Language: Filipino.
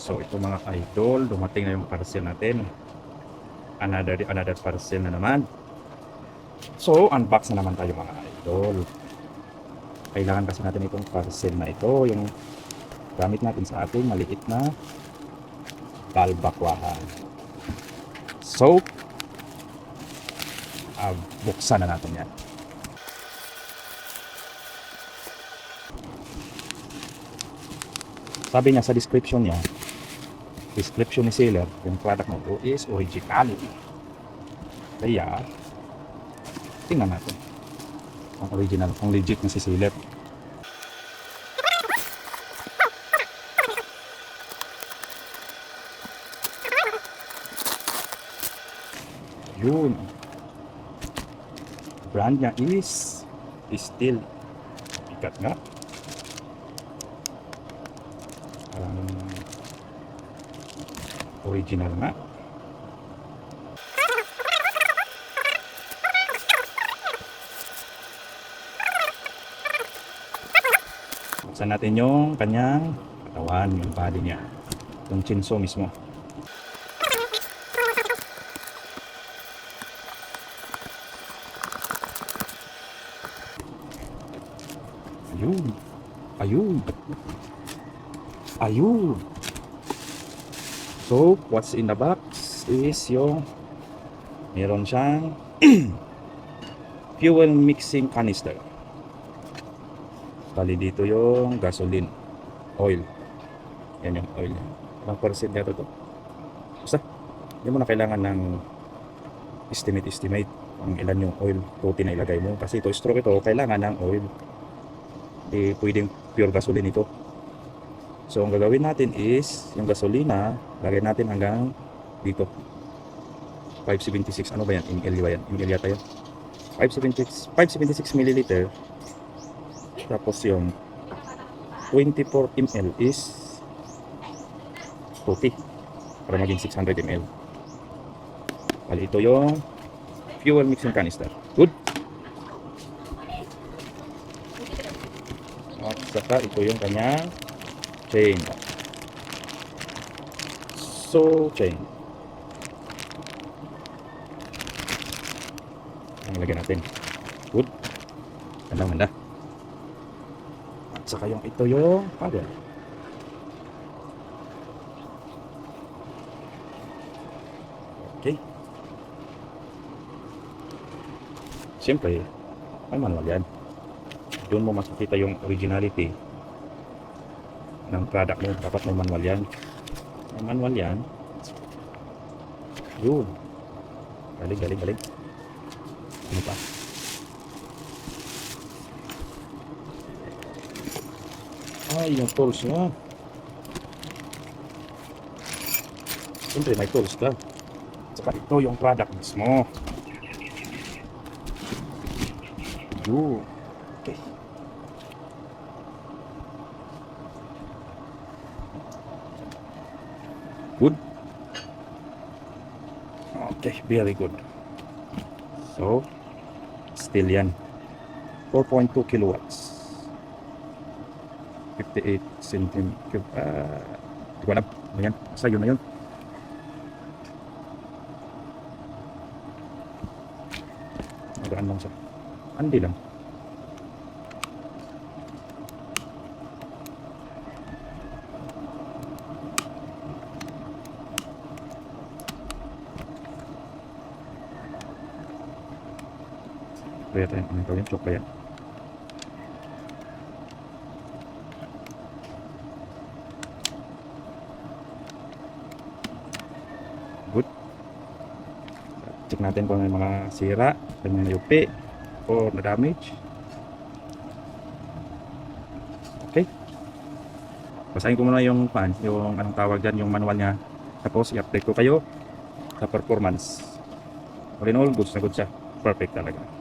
So ito mga idol, dumating na yung parcel natin. Another parcel na naman. So unbox na naman tayo mga idol. Kailangan kasi natin itong parcel na ito, yung gamit natin sa ating maliit na balbakwahan. So buksan na natin yan. Sabi niya sa description niya, description ni seller, yung product na ito is original. Kaya tingnan natin ang original, ang legit na si seller. Yun, brand niya is Steel. Ikat nga. Original nga. Buksan natin yung kanyang katawan, yung body niya, yung chinso mismo. Ayun. Ayun. Ayun. So, what's in the box is yung meron siyang fuel mixing canister. Bali dito yung gasoline, oil. Yan yung oil. Ang percent nito to. Basta, hindi mo na kailangan ng estimate kung ilan yung oil total na ilagay mo. Kasi ito, stroke ito, kailangan ng oil. Pwedeng pure gasoline ito. So ang gagawin natin is yung gasolina, lagay natin hanggang dito 576, ano ba yan? ml ba yan? ml yata yan, 576 ml. Tapos yung 24 ml is 40 para maging 600 ml. Bali ito yung fuel mixing canister. Good. At saka ito yung kanyang chain. So, chain. Ang lagyan natin. Good. Ganda. At saka yung ito yung paddle. Okay. Siyempre, may manual yan. Doon mo makikita yung originality ng product mo. Dapat may manual yan. May manual yan. Yun. Galing. Ano pa? Ay, yung tools nga. Siyempre may tools ka. Saka ito yung product mismo. Yun. Okay. Good. Okay, very good. So, still yan. 4.2 kilowatts. 58 cm. Hindi ko alam. Ayan. Basta yun na yun. Magaan lang siya. Andi lang. Kaya tayo ang gawin, chok kaya. Good. Check natin kung may mga sira, kung may nayupi, or na-damage. Okay. Basahin ko muna yung yung anong tawag dyan, yung manual niya. Tapos i-update ko kayo sa performance. All in all, goods na goods siya. Perfect talaga.